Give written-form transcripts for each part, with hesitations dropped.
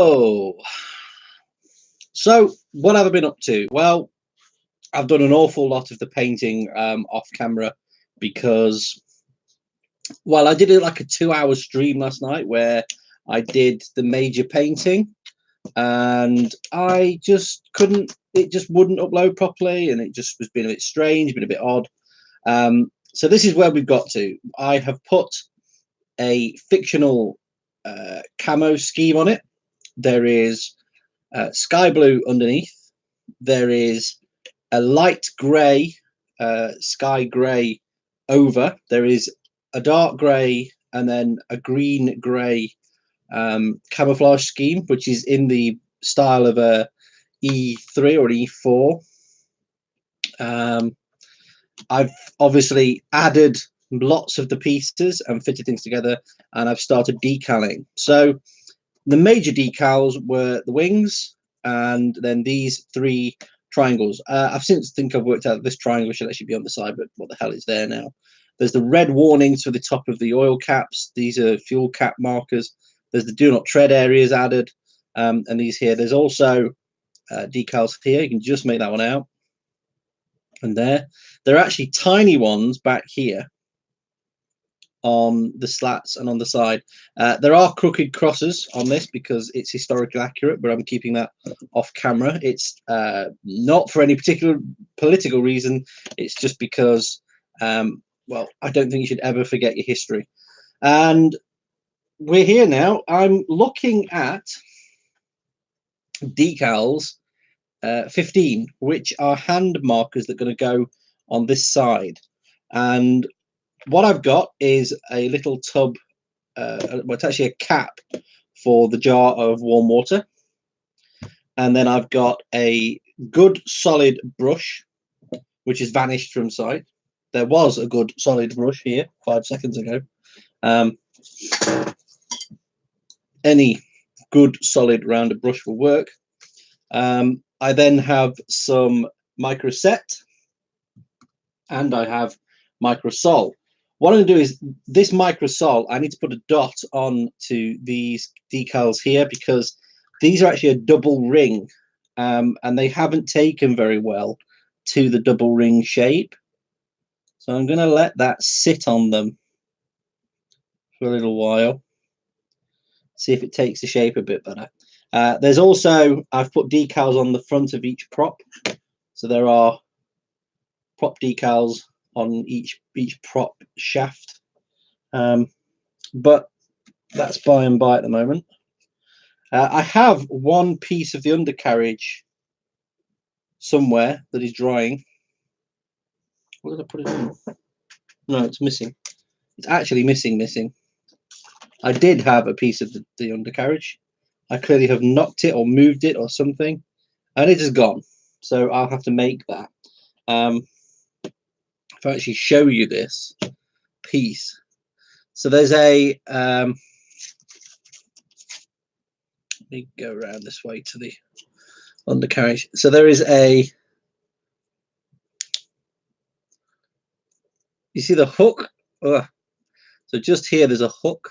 Oh, so what have I been up to? Well, I've done an awful lot of the painting off camera because, well, I did it like a 2-hour stream last night where I did the major painting, and I just couldn't. It just wouldn't upload properly, and it just was being a bit strange, been a bit odd. So this is where we've got to. I have put a fictional camo scheme on it. There is sky blue underneath. There is a light grey, sky grey over. There is a dark grey and then a green grey camouflage scheme, which is in the style of a E3 or E4. I've obviously added lots of the pieces and fitted things together, and I've started decaling. So the major decals were the wings and then these 3 triangles. I've since think I've worked out this triangle should actually be on the side, but what the hell is there now? There's the red warnings for the top of the oil caps. These are fuel cap markers. There's the do not tread areas added, and these here. There's also decals here. You can just make that one out. And there are actually tiny ones back here on the slats and on the side. There are crooked crosses on this because it's historically accurate, but I'm keeping that off camera. It's not for any particular political reason. It's just because, well, I don't think you should ever forget your history. And we're here now. I'm looking at decals 15, which are hand markers that are going to go on this side. And what I've got is a little tub, well, it's actually a cap for the jar of warm water. And then I've got a good solid brush, which has vanished from sight. There was a good solid brush here 5 seconds ago. Any good solid rounded brush will work. I then have some micro set, and I have micro sol. What I'm going to do is this micro sol, I need to put a dot on to these decals here because these are actually a double ring, and they haven't taken very well to the double ring shape. So I'm going to let that sit on them for a little while, see if it takes the shape a bit better. There's also, I've put decals on the front of each prop. So there are prop decals on each prop shaft. But that's by and by at the moment. I have one piece of the undercarriage somewhere that is drying. What did I put it in? No, it's missing. It's actually missing. I did have a piece of the undercarriage. I clearly have knocked it or moved it or something, and it is gone. So I'll have to make that. If I actually show you this piece, so there's a let me go around this way to the undercarriage. So there is a, you see the hook? So just here there's a hook,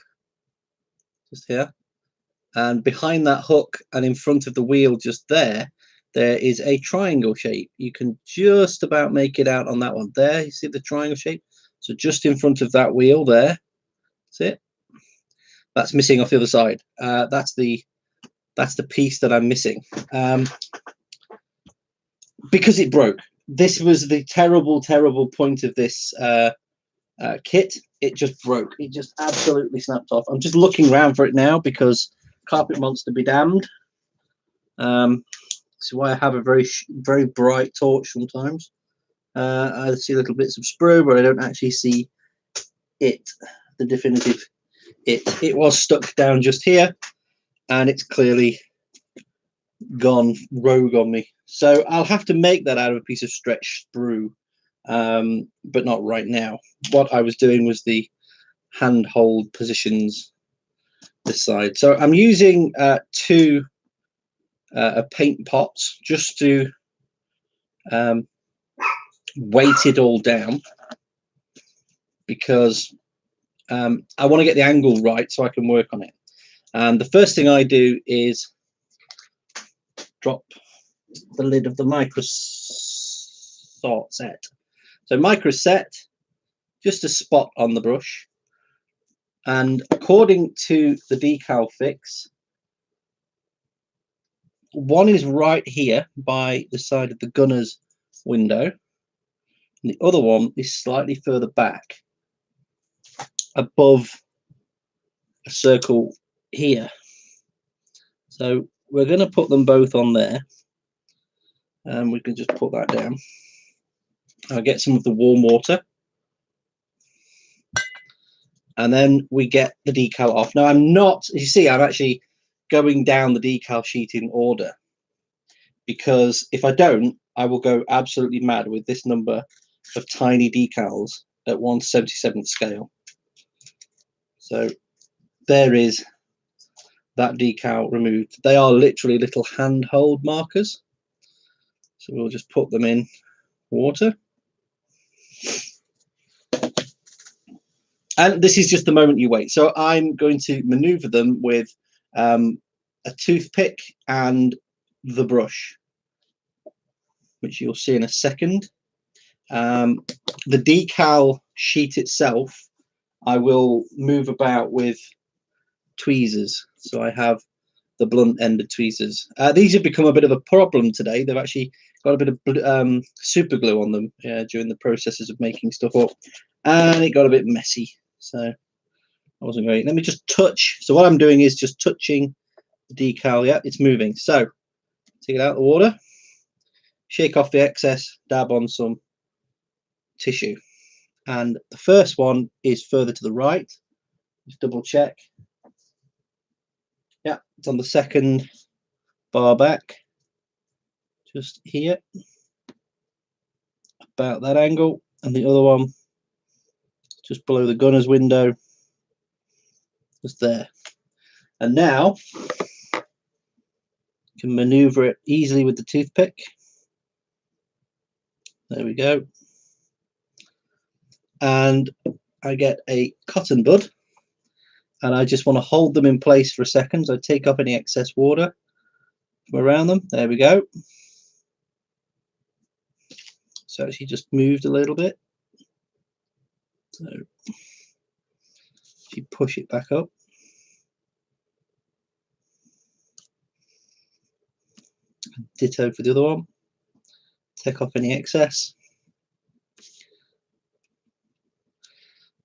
just here. And behind that hook and in front of the wheel just there is a triangle shape. You can just about make it out on that one there. You see the triangle shape? So just in front of that wheel there. That's it. That's missing off the other side. That's the piece that I'm missing. Because it broke. This was the terrible point of this kit. It just broke. It just absolutely snapped off. I'm just looking around for it now because carpet monster be damned. So why I have a very bright torch sometimes. I see little bits of sprue, but I don't actually see it, the definitive it. It was stuck down just here, and it's clearly gone rogue on me. So I'll have to make that out of a piece of stretch sprue, but not right now. What I was doing was the handhold positions this side. So I'm using 2 paint pots just to weight it all down, because I want to get the angle right so I can work on it. And the first thing I do is drop the lid of the micro set. So micro set, just a spot on the brush, and according to the decal fix, one is right here by the side of the gunner's window, and the other one is slightly further back above a circle here. So we're going to put them both on there, and we can just put that down. I'll get some of the warm water, and then we get the decal off. Now I'm not, you see, I'm actually going down the decal sheet in order, because if I don't, I will go absolutely mad with this number of tiny decals at 1/77th scale. So there is that decal removed. They are literally little handhold markers. So we'll just put them in water. And this is just the moment you wait. So I'm going to maneuver them with a toothpick and the brush, which you'll see in a second. The decal sheet itself, I will move about with tweezers. So I have the blunt ended tweezers. These have become a bit of a problem today. They've actually got a bit of super glue on them during the processes of making stuff up, and it got a bit messy. So I wasn't great. Let me just touch. So what I'm doing is just touching the decal. Yeah, it's moving. So take it out of the water, shake off the excess, dab on some tissue. And the first one is further to the right. Just double check. Yeah, it's on the second bar back, just here, about that angle, and the other one just below the gunner's window, just there. And now you can maneuver it easily with the toothpick. There we go. And I get a cotton bud, and I just want to hold them in place for a second. So I take off any excess water from around them. There we go. So she just moved a little bit. So if you push it back up. Ditto for the other one. Take off any excess.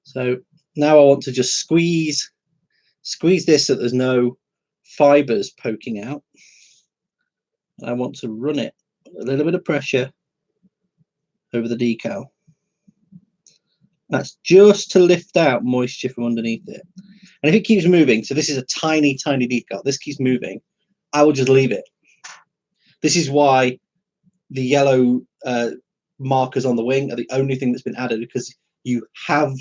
So now I want to just squeeze this so there's no fibers poking out. And I want to run it with a little bit of pressure over the decal. That's just to lift out moisture from underneath it. And if it keeps moving, so this is a tiny, tiny decal, this keeps moving, I will just leave it. This is why the yellow markers on the wing are the only thing that's been added, because you have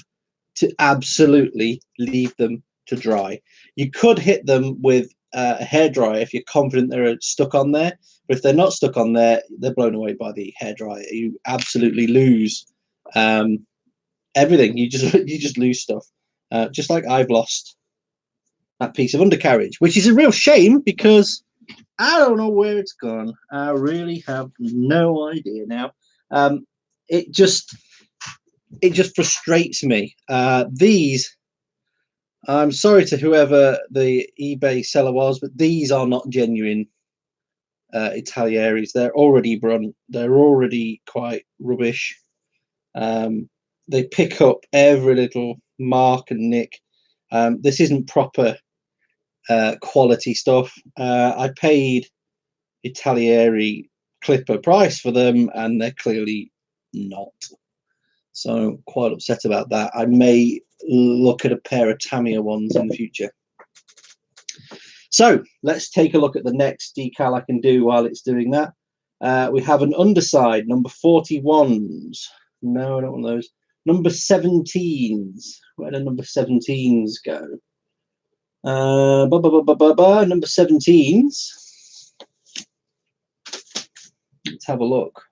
to absolutely leave them to dry. You could hit them with a hairdryer if you're confident they're stuck on there, but if they're not stuck on there, they're blown away by the hairdryer. You absolutely lose everything. You just lose stuff, just like I've lost that piece of undercarriage, which is a real shame because I don't know where it's gone. I really have no idea now. It just frustrates me. These, I'm sorry to whoever the eBay seller was, but these are not genuine Italiaries. They're already brunt. They're already quite rubbish. They pick up every little mark and nick. This isn't proper quality stuff. I paid Italieri clipper price for them, and they're clearly not. So I'm quite upset about that. I may look at a pair of Tamiya ones in the future. So let's take a look at the next decal I can do while it's doing that. We have an underside, number 41s. No, I don't want those. Number 17s. Where do number 17s go? Number 17s. Let's have a look.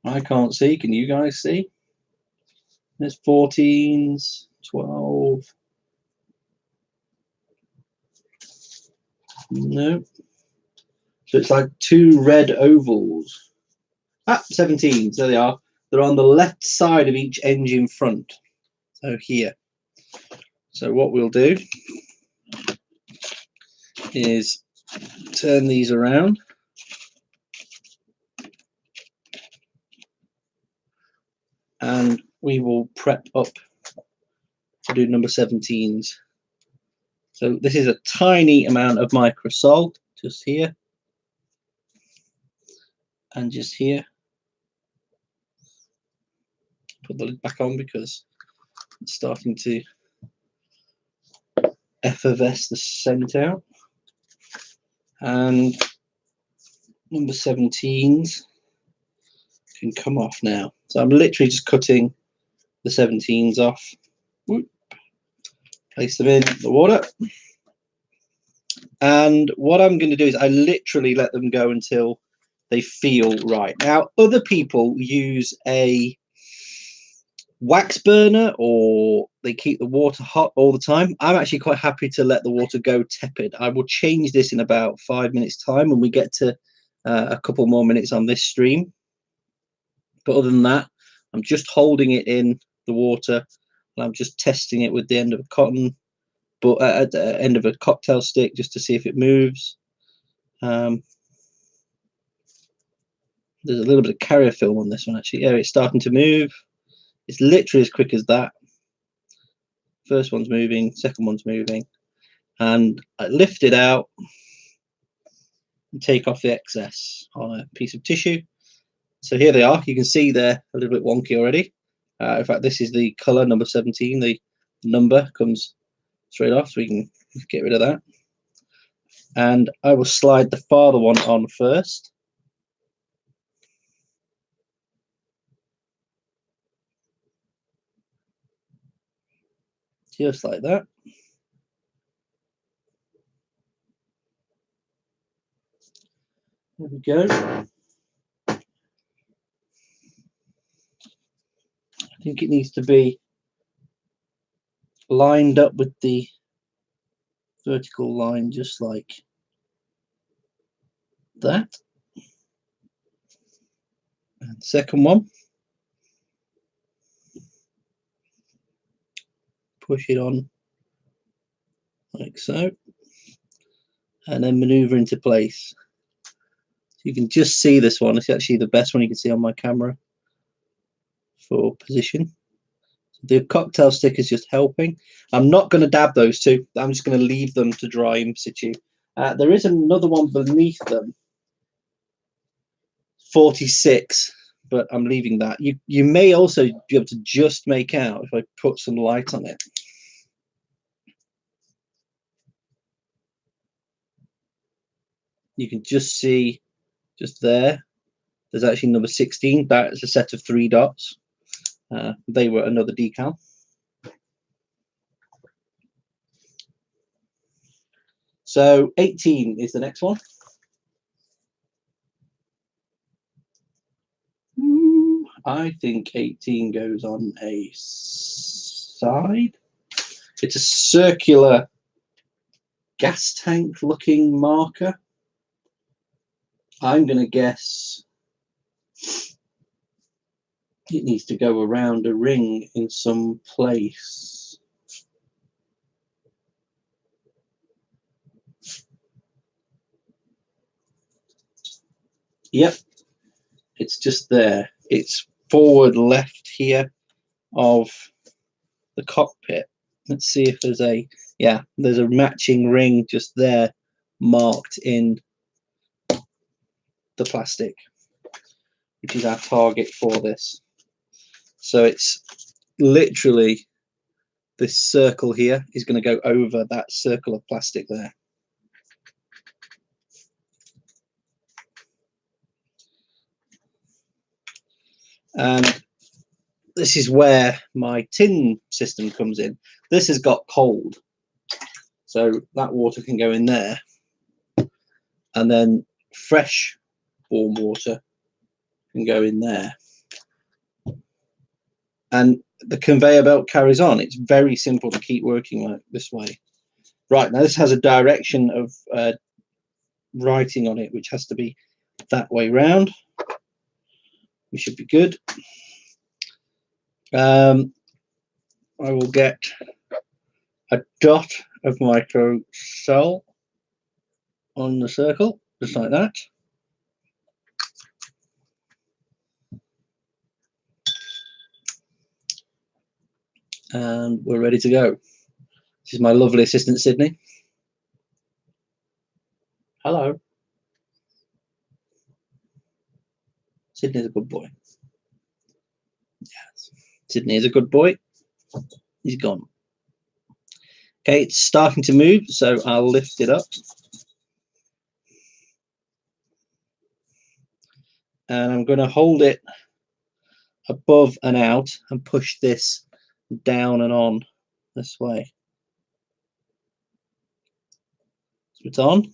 I can't see. Can you guys see? There's 14s, 12. No. So it's like two red ovals. 17s, there they are. They're on the left side of each engine front. So here. So what we'll do is turn these around. And we will prep up to do number 17s. So this is a tiny amount of microsol, just here. And just here. Put the lid back on because it's starting to effervesce the scent out. And number 17s can come off now. So I'm literally just cutting the 17s off. Whoop. Place them in the water. And what I'm going to do is I literally let them go until they feel right. Now, other people use a wax burner or they keep the water hot all the time. I'm actually quite happy to let the water go tepid. I will change this in about 5 minutes time when we get to a couple more minutes on this stream. But other than that, I'm just holding it in the water and I'm just testing it with the end of a cotton, but at the end of a cocktail stick just to see if it moves. There's a little bit of carrier film on this one actually. Yeah, it's starting to move. It's literally as quick as that. First one's moving, second one's moving, and I lift it out and take off the excess on a piece of tissue. So here they are. You can see they're a little bit wonky already. In fact, this is the color number 17. The number comes straight off, so we can get rid of that. And I will slide the farther one on first. Just like that. There we go. I think it needs to be lined up with the vertical line, just like that. And second one, push it on like so, and then maneuver into place. So you can just see this one. It's actually the best one you can see on my camera for position. The cocktail stick is just helping. I'm not going to dab those two. I'm just going to leave them to dry in situ. There is another one beneath them, 46, but I'm leaving that. You may also be able to just make out if I put some light on it. You can just see just there. There's actually number 16. That is a set of 3 dots. They were another decal. So 18 is the next one. I think 18 goes on a side. It's a circular gas tank looking marker. I'm going to guess it needs to go around a ring in some place. Yep, it's just there. It's forward left here of the cockpit. Let's see if there's a, yeah, there's a matching ring just there marked in the plastic, which is our target for this. So it's literally this circle here is going to go over that circle of plastic there. And this is where my tin system comes in. This has got cold, so that water can go in there, and then fresh warm water can go in there. And the conveyor belt carries on. It's very simple to keep working like this way. Right, now this has a direction of writing on it, which has to be that way round. We should be good. I will get a dot of micro sol on the circle, just like that. And we're ready to go. This is my lovely assistant, Sydney. Hello. Sydney's a good boy. Yes. Sydney is a good boy. He's gone. Okay, it's starting to move, so I'll lift it up. And I'm going to hold it above and out and push this down and on this way. So it's on.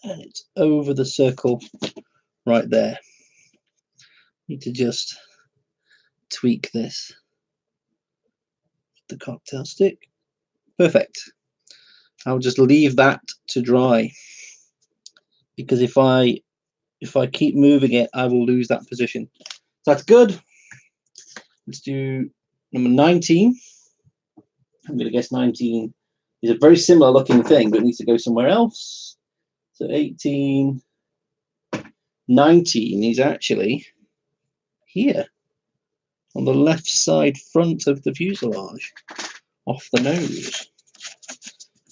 And it's over the circle right there. Need to just tweak this with the cocktail stick. Perfect. I'll just leave that to dry, because if I keep moving it, I will lose that position. So that's good. Let's do number 19. I'm going to guess 19 is a very similar looking thing, but it needs to go somewhere else. So 18, 19 is actually here on the left side front of the fuselage, off the nose.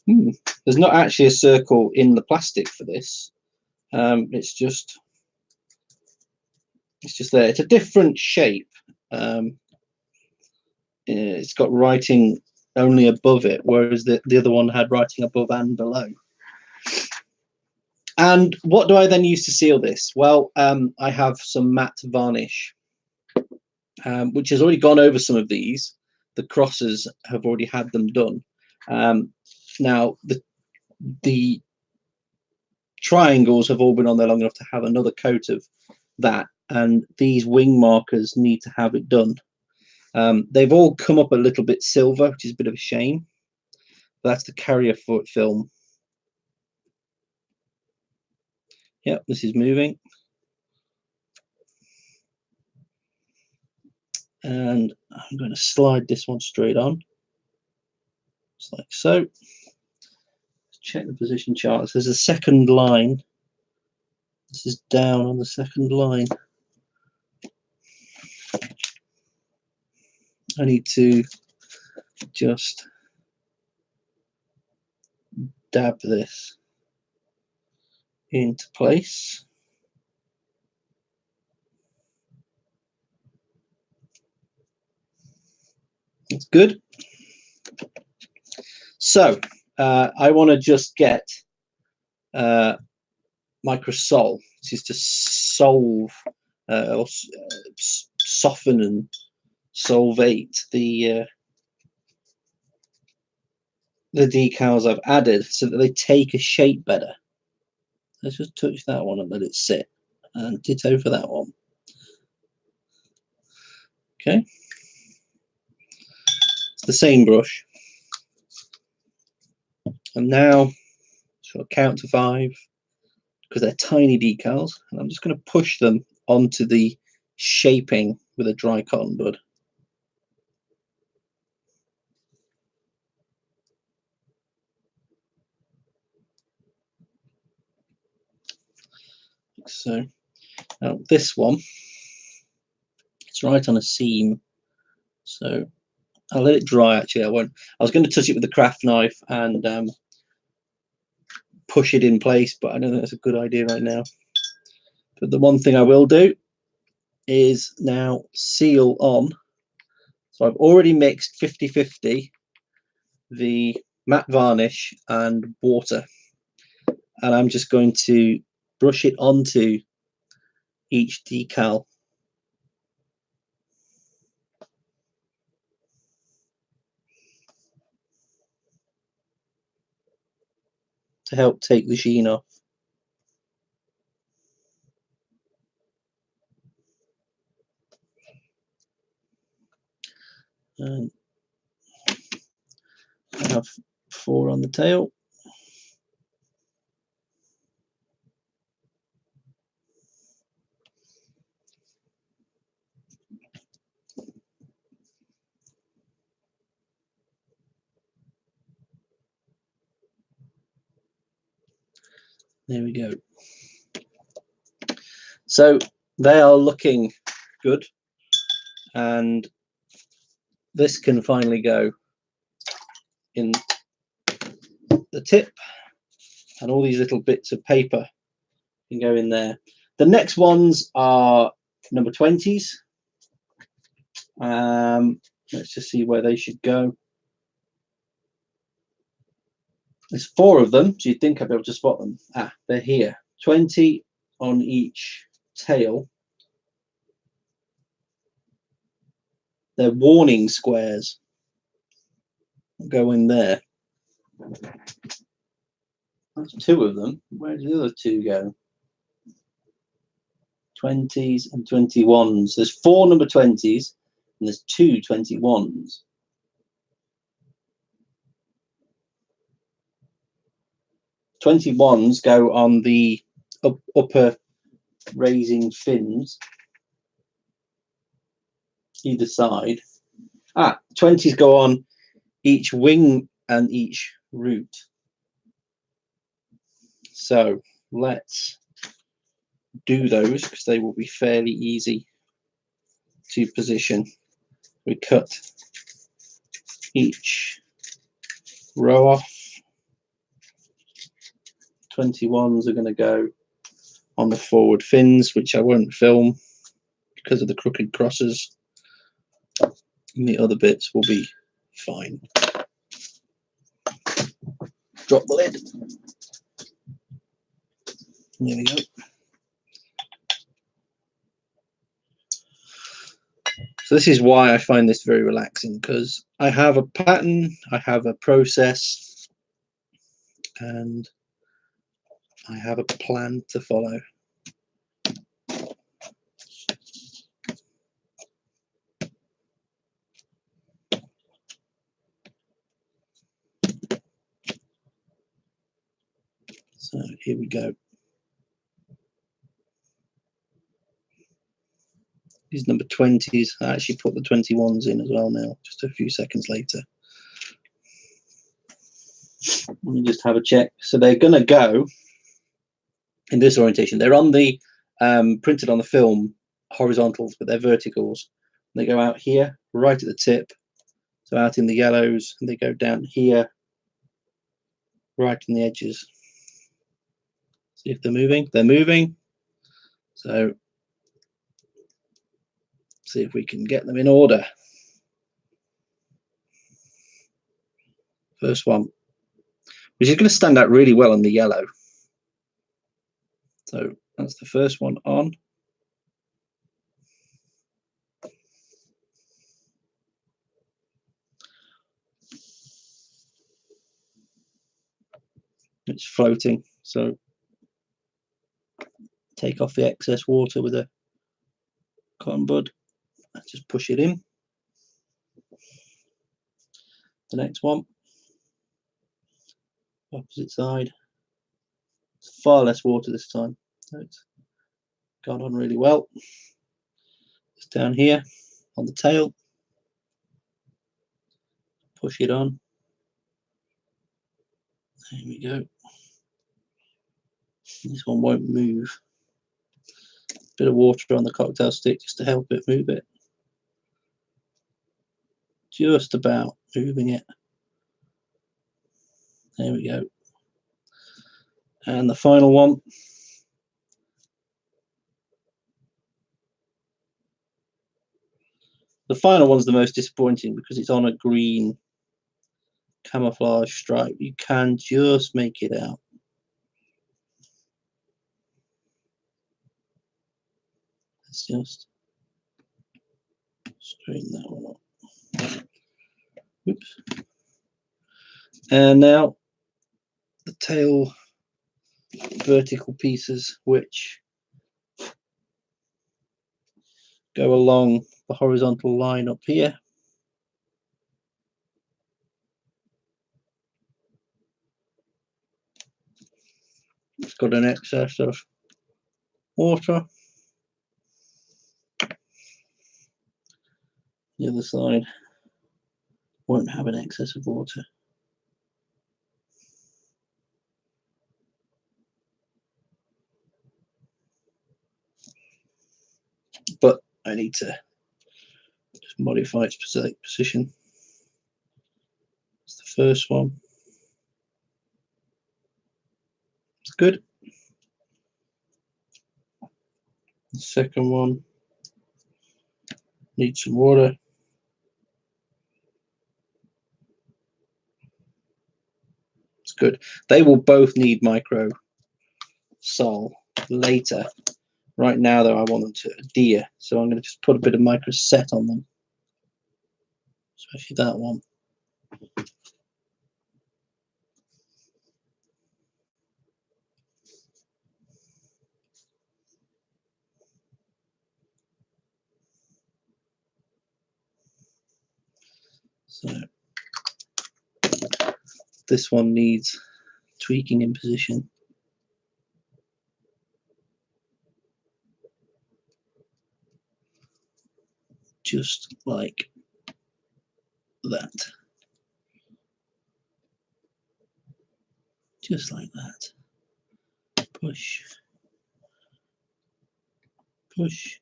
There's not actually a circle in the plastic for this. It's just there. It's a different shape. It's got writing only above it, whereas the other one had writing above and below. And what do I then use to seal this? Well, I have some matte varnish, which has already gone over some of these. The crosses have already had them done. Now, the triangles have all been on there long enough to have another coat of that, and these wing markers need to have it done. They've all come up a little bit silver, which is a bit of a shame. That's the carrier film. Yep, this is moving. And I'm going to slide this one straight on, just like so. Check the position charts. There's a second line. This is down on the second line. I need to just dab this into place. It's good. So I want to just get microsol. This is to solve or soften and solvate the decals I've added so that they take a shape better. Let's just touch that one and let it sit, and ditto for that one. Okay, it's the same brush, and now so count to 5 because they're tiny decals, and I'm just going to push them onto the shaping with a dry cotton bud. So now this one, it's right on a seam, so I'll let it dry. Actually, I won't. I was going to touch it with the craft knife and push it in place, but I don't think that's a good idea right now. But the one thing I will do is now seal on. So I've already mixed 50-50 the matte varnish and water, and I'm just going to brush it onto each decal. To help take the sheen off. And I have 4 on the tail. There we go. So they are looking good, and this can finally go in the tip, and all these little bits of paper can go in there. The next ones are number 20s. Let's just see where they should go. There's 4 of them, so you'd think I'd be able to spot them. Ah, they're here. 20 on each tail. They're warning squares. Go in there. That's 2 of them. Where did the other 2 go? 20s and 21s. There's 4 number 20s and there's 2 21s. '21s go on the upper raising fins either side. 20s go on each wing and each root. So let's do those because they will be fairly easy to position. We cut each row off. 21s are going to go on the forward fins, which I won't film because of the crooked crosses. And the other bits will be fine. Drop the lid. There we go. So this is why I find this very relaxing, because I have a pattern, I have a process, and I have a plan to follow. So here we go. These number 20s, I actually put the 21s in as well now, just a few seconds later. Let me just have a check. So they're going to go in this orientation. They're on the printed on the film horizontals, but they're verticals. They go out here, right at the tip, so out in the yellows, and they go down here, right in the edges. See if they're moving. They're moving. So see if we can get them in order. First one, which is going to stand out really well on the yellow. So that's the first one on. It's floating, so take off the excess water with a cotton bud and just push it in. The next one, opposite side. It's far less water this time, so it's gone on really well. It's down here on the tail. Push it on. There we go. This one won't move. Bit of water on the cocktail stick just to help it move it. Just about moving it. There we go. And the final one. The final one's the most disappointing because it's on a green camouflage stripe. You can just make it out. Let's just straighten that one up. Oops. And now the tail vertical pieces, which go along the horizontal line up here. It's got an excess of water. The other side won't have an excess of water. I need to just modify its position. It's the first one. It's good. The second one needs some water. It's good. They will both need micro sol later. Right now, though, I want them to adhere, so I'm going to just put a bit of micro set on them, especially that one. So this one needs tweaking in position. Just like that. Just like that. Push. Push.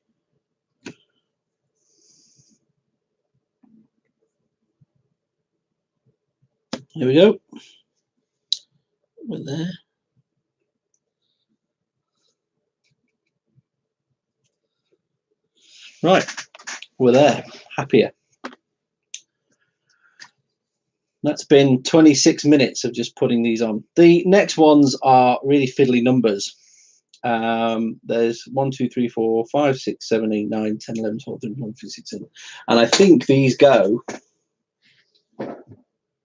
There we go. We're there. Right. We're there. Happier. That's been 26 minutes of just putting these on. The next ones are really fiddly numbers. There's 1, 2, 3, 4, 5, 6, 7, 8, 9, 10, 11, 12, 13, 14, 15, 16. And I think these go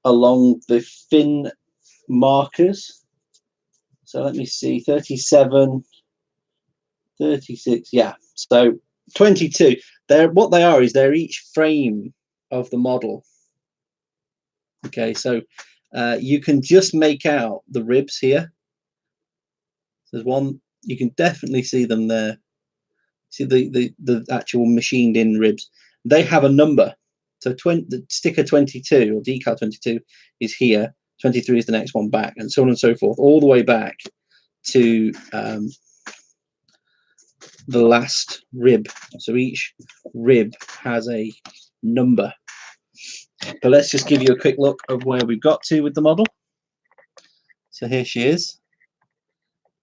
along the fin markers. So let me see, 37, 36, yeah. So 22. What they are is they're each frame of the model. Okay, so you can just make out the ribs here. There's one, you can definitely see them there. See the actual machined in ribs. They have a number. So the sticker 22 or decal 22 is here. 23 is the next one back, and so on and so forth, all the way back to the last rib. So each rib has a number. But let's just give you a quick look of where we've got to with the model. So here she is.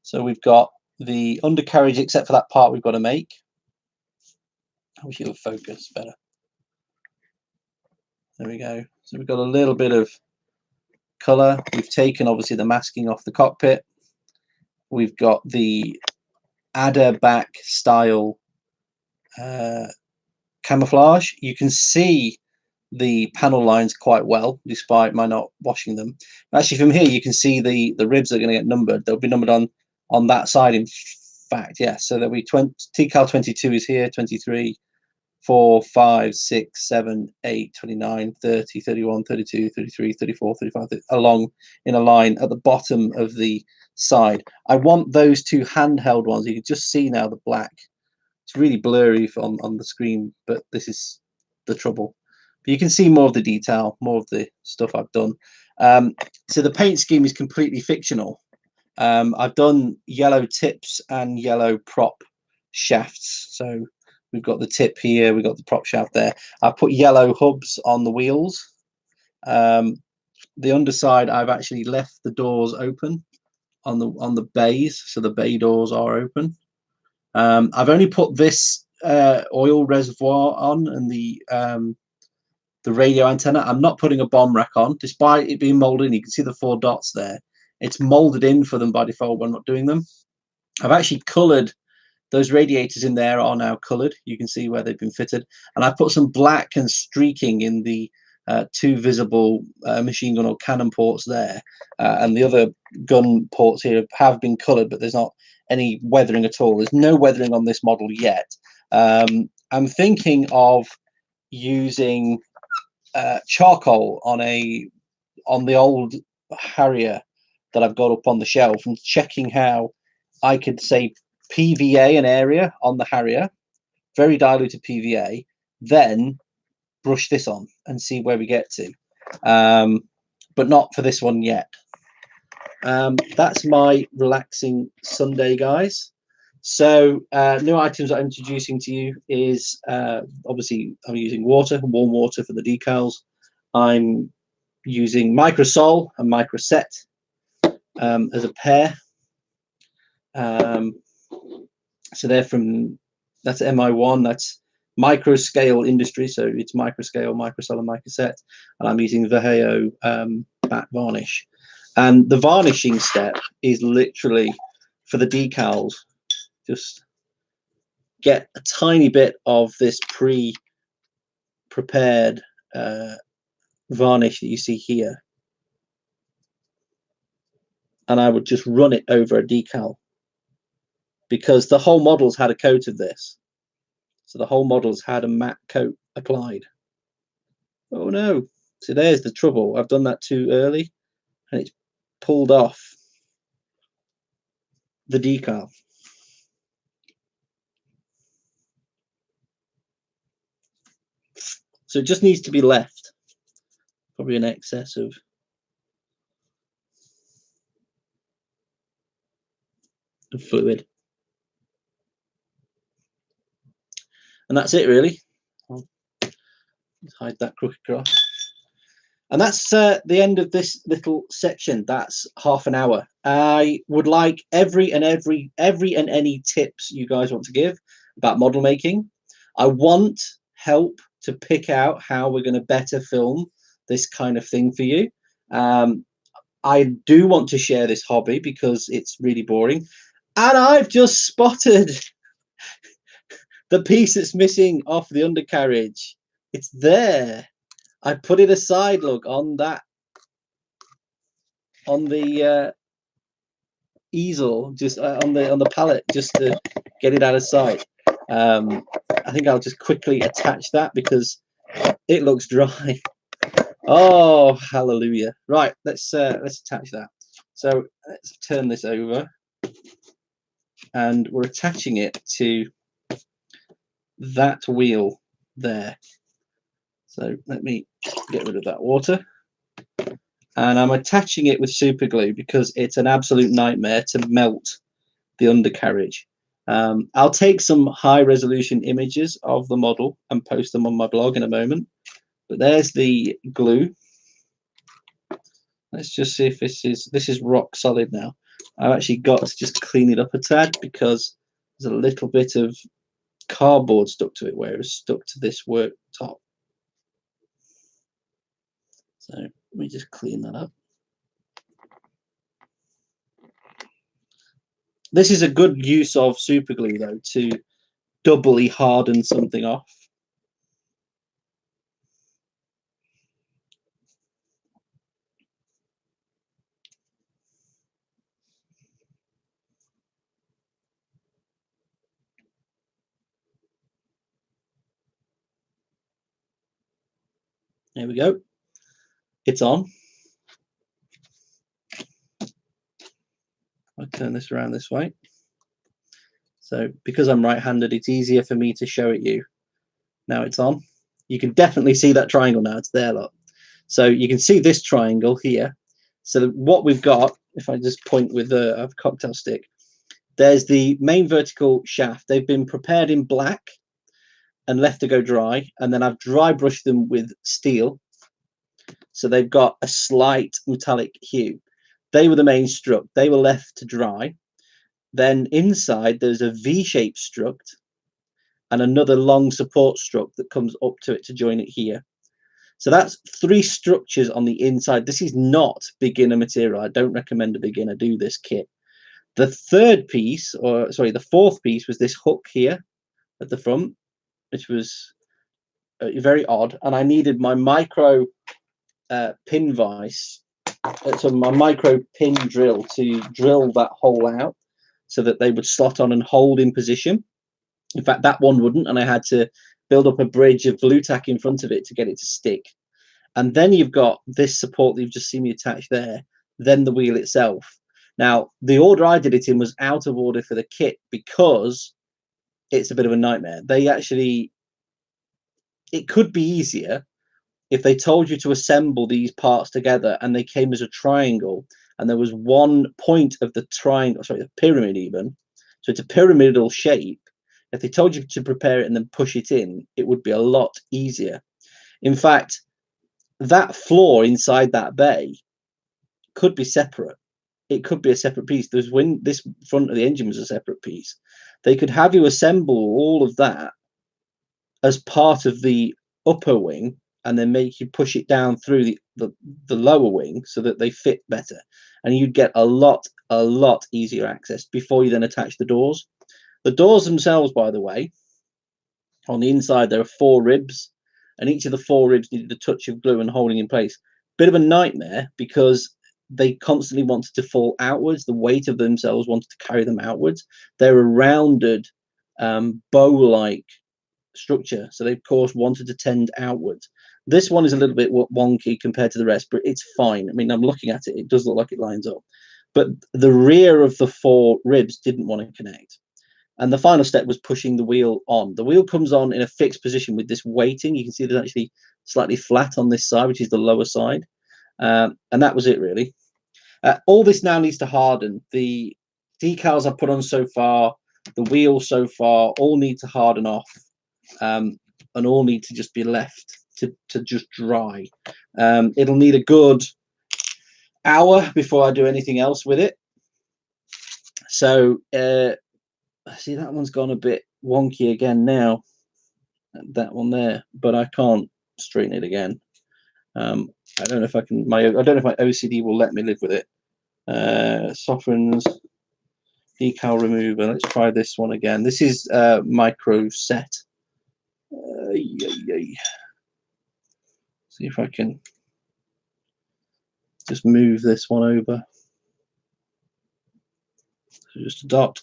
So we've got the undercarriage, except for that part we've got to make. I wish it would focus better. There we go. So we've got a little bit of color. We've taken obviously the masking off the cockpit. We've got the adder back style camouflage. You can see the panel lines quite well, despite my not washing them. Actually, from here you can see the ribs are going to get numbered. They'll be numbered on that side. In fact, yes. So there'll be decal 22 is here, 23, 4, 5, 6, 7, 8, 29, 30, 31, 32, 33, 34, 35, along in a line at the bottom of the side. I want those two handheld ones. You can just see now the black. It's really blurry on the screen, but this is the trouble. But you can see more of the detail, more of the stuff I've done. So the paint scheme is completely fictional. I've done yellow tips and yellow prop shafts. So we've got the tip here, we've got the prop shaft there. I've put yellow hubs on the wheels. The underside, I've actually left the doors open on the bays, so the bay doors are open. I've only put this oil reservoir on and the radio antenna. I'm not putting a bomb rack on, despite it being molded in. You can see the 4 dots there. It's molded in for them by default when I'm not doing them. I've actually colored those radiators in there are now colored. You can see where they've been fitted. And I put some black and streaking in the 2 visible machine gun or cannon ports there. And the other gun ports here have been colored, but there's not any weathering at all. There's no weathering on this model yet. I'm thinking of using charcoal on the old Harrier that I've got up on the shelf, and checking how I could say PVA an area on the Harrier, very diluted PVA, then brush this on and see where we get to, but not for this one yet. That's my relaxing Sunday, guys. So new items I'm introducing to you is obviously I'm using water, warm water for the decals. I'm using microsol and microset as a pair. So they're from, that's MI1, that's micro scale industry, so it's micro scale, microsol and microset, and I'm using Vallejo Matt Varnish. And the varnishing step is literally for the decals, just get a tiny bit of this pre-prepared varnish that you see here, and I would just run it over a decal, because the whole model's had a coat of this. So the whole model's had a matte coat applied. Oh no, so there's the trouble. I've done that too early and it's pulled off the decal. So it just needs to be left, probably in excess of fluid. And that's it really. I'll hide that crook across. And that's the end of this little section. That's half an hour. I would like every and any tips you guys want to give about model making. I want help to pick out how we're going to better film this kind of thing for you. I do want to share this hobby because it's really boring. And I've just spotted the piece that's missing off the undercarriage. It's there. I put it aside, look, on that, on the easel, just on the pallet, just to get it out of sight. I think I'll just quickly attach that because it looks dry. Oh, hallelujah! Right, let's attach that. So let's turn this over, and we're attaching it to that wheel there. So let me get rid of that water. And I'm attaching it with super glue because it's an absolute nightmare to melt the undercarriage. I'll take some high resolution images of the model and post them on my blog in a moment. But there's the glue. Let's just see if this is rock solid now. I've actually got to just clean it up a tad because there's a little bit of cardboard stuck to it where it was stuck to this work top. So let me just clean that up. This is a good use of super glue though, to doubly harden something off. There we go. It's on. I'll turn this around this way. So because I'm right-handed, it's easier for me to show it you. Now it's on. You can definitely see that triangle now. It's there, look. So you can see this triangle here. So what we've got, if I just point with a cocktail stick, there's the main vertical shaft. They've been prepared in black and left to go dry. And then I've dry brushed them with steel. So they've got a slight metallic hue. They were the main strut. They were left to dry. Then inside there's a V-shaped strut and another long support strut that comes up to it to join it here. So that's 3 structures on the inside. This is not beginner material. I don't recommend a beginner do this kit. The third piece, or sorry, the fourth piece was this hook here at the front, which was very odd. And I needed my micro pin vise, so my micro pin drill to drill that hole out so that they would slot on and hold in position. In fact, that one wouldn't, and I had to build up a bridge of blue tack in front of it to get it to stick. And then you've got this support that you've just seen me attach there, then the wheel itself. Now, the order I did it in was out of order for the kit because it's a bit of a nightmare. They actually, it could be easier if they told you to assemble these parts together and they came as a triangle and there was one point of the triangle, sorry, the pyramid even, So it's a pyramidal shape. If they told you to prepare it and then push it in, it would be a lot easier. In fact, that floor inside that bay could be separate. It could be a separate piece. There's this front of the engine was a separate piece. They could have you assemble all of that as part of the upper wing and then make you push it down through the lower wing so that they fit better, and you'd get a lot easier access before you then attach the doors. The doors themselves, by the way, on the inside there are 4 ribs, and each of the 4 ribs needed a touch of glue and holding in place. Bit of a nightmare because they constantly wanted to fall outwards. The weight of themselves wanted to carry them outwards. They're a rounded bow-like structure, so they of course wanted to tend outwards. This one is a little bit wonky compared to the rest, but it's fine. I mean, I'm looking at it, it does look like it lines up, but the rear of the 4 ribs didn't want to connect, and the final step was pushing the wheel on. The wheel comes on in a fixed position with this weighting. You can see there's actually slightly flat on this side, which is the lower side, and that was it really. All this now needs to harden. The decals I've put on so far, the wheel so far, all need to harden off, and all need to just be left to just dry. It'll need a good hour before I do anything else with it. So see, that one's gone a bit wonky again now, that one there, but I can't straighten it again. I don't know if I can. I don't know if my OCD will let me live with it. Softens, decal remover. Let's try this one again. This is micro set. See if I can just move this one over. So just a dot.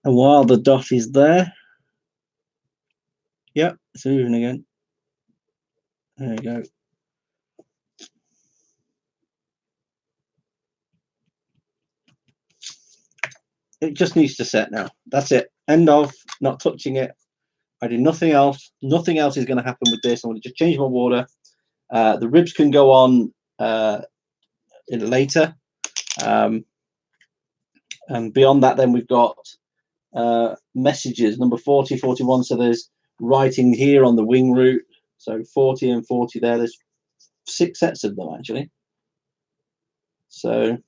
And while the dot is there, yep, it's moving again. There you go. It just needs to set now. That's it. End of. Not touching it. I do nothing else. Nothing else is going to happen with this. I'm going to just change my water. The ribs can go on later. And beyond that, then we've got messages, number 40, 41. So there's writing here on the wing root. So 40 and 40 there. There's 6 sets of them, actually. So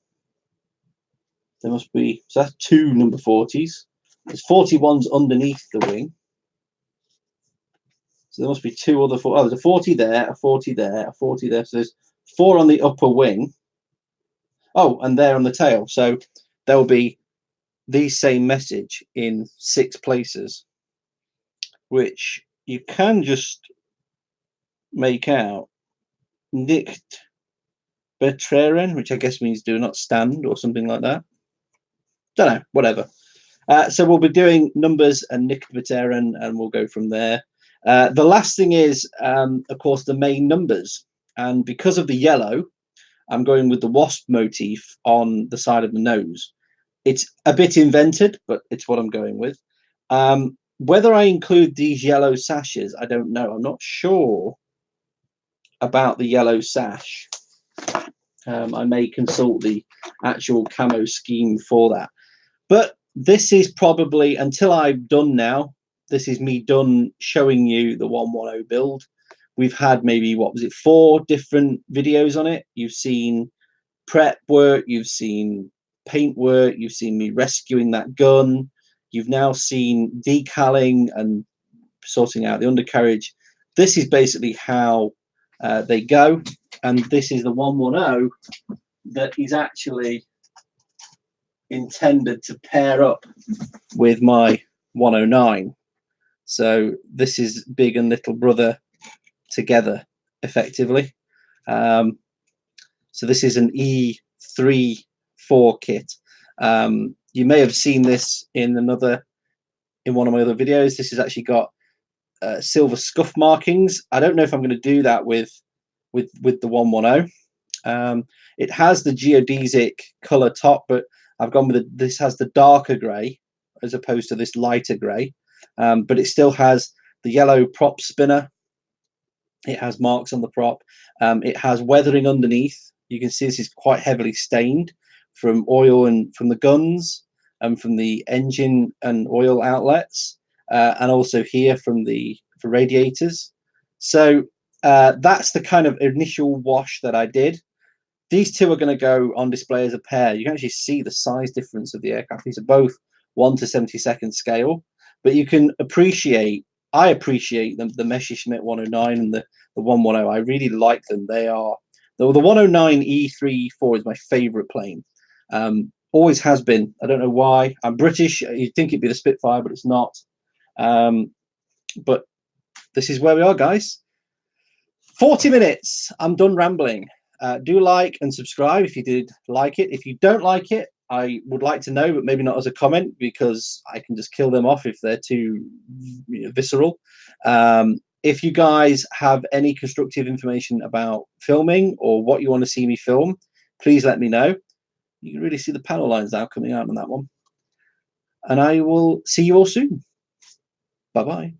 there must be, so that's 2 number 40s. There's 41s underneath the wing. So there must be 2 other 4. Oh, there's a 40 there, a 40 there, a 40 there. So there's 4 on the upper wing. Oh, and there on the tail. So there will be the same message in 6 places, which you can just make out. Nicht betreten, which I guess means do not stand or something like that. Don't know, whatever. So we'll be doing numbers and nicht betreten, and we'll go from there. The last thing is, of course, the main numbers. And because of the yellow, I'm going with the wasp motif on the side of the nose. It's a bit invented, but it's what I'm going with. Whether I include these yellow sashes, I don't know. I'm not sure about the yellow sash. I may consult the actual camo scheme for that. But this is probably, until I'm done now, this is me done showing you the 110 build. We've had maybe, what was it, 4 different videos on it. You've seen prep work, you've seen paint work, you've seen me rescuing that gun, you've now seen decaling and sorting out the undercarriage. This is basically how they go, and this is the 110 that is actually intended to pair up with my 109. So this is big and little brother together effectively. So this is an E3-4 kit. You may have seen this in one of my other videos. This has actually got silver scuff markings. I don't know if I'm going to do that with the 110. It has the geodesic color top, but I've gone with this has the darker gray as opposed to this lighter gray, but it still has the yellow prop spinner. It has marks on the prop. It has weathering underneath. You can see this is quite heavily stained from oil and from the guns. from the engine and oil outlets, and also here from for radiators. So that's the kind of initial wash that I did. These two are going to go on display as a pair. You can actually see the size difference of the aircraft. These are both 1/72 scale, but you can appreciate, I appreciate the Messerschmitt 109 and the 110. I really like them. They are, the 109 E34 is my favorite plane. Always has been. I don't know why. I'm British. You'd think it'd be the Spitfire, but it's not. But this is where we are, guys. 40 minutes. I'm done rambling. Do like and subscribe if you did like it. If you don't like it, I would like to know, but maybe not as a comment, because I can just kill them off if they're too visceral. If you guys have any constructive information about filming or what you want to see me film, please let me know. You can really see the panel lines now coming out on that one. And I will see you all soon. Bye-bye.